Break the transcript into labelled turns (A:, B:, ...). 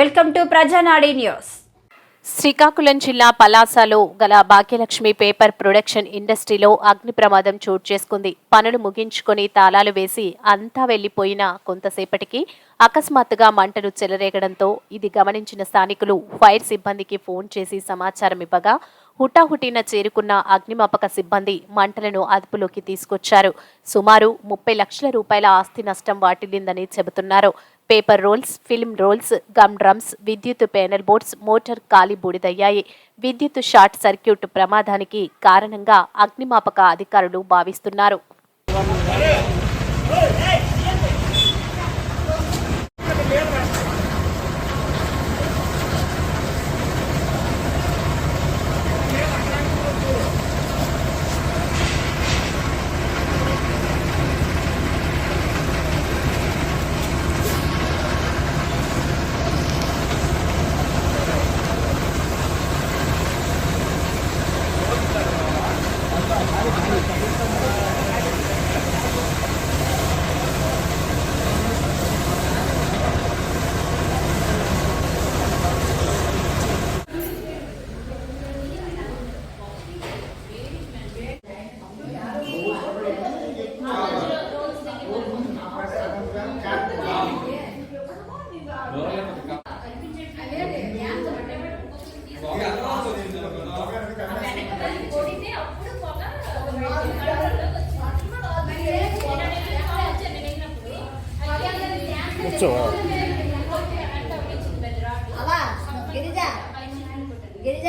A: Welcome to ప్రజానాడి news.
B: Srikakulam జిల్లా పలాసలో గల Bhagyalakshmi paper production ఇండస్ట్రీలో అగ్ని ప్రమాదం చోటు చేసుకుంది. పనులు ముగించుకొని తాళాలు వేసి అంతా వెళ్లిపోయిన కొంతసేపటికి అకస్మాత్తుగా మంటలు చెలరేగడంతో ఇది గమనించిన స్థానికులు ఫైర్ సిబ్బందికి ఫోన్ చేసి సమాచారం ఇవ్వగా హుటాహుటిన చేరుకున్న అగ్నిమాపక సిబ్బంది మంటలను అదుపులోకి తీసుకొచ్చారు. సుమారు 30 లక్షల రూపాయల ఆస్తి నష్టం వాటిల్లిందని చెబుతున్నారు. Paper rolls, film rolls, gum drums, విద్యుత్ పేనల్ బోర్డ్స్, మోటార్ కాలి బూడిదయ్యాయి. విద్యుత్ షార్ట్ సర్క్యూట్ ప్రమాదానికి కారణంగా అగ్నిమాపక అధికారులు భావిస్తున్నారు.
C: గిరిజ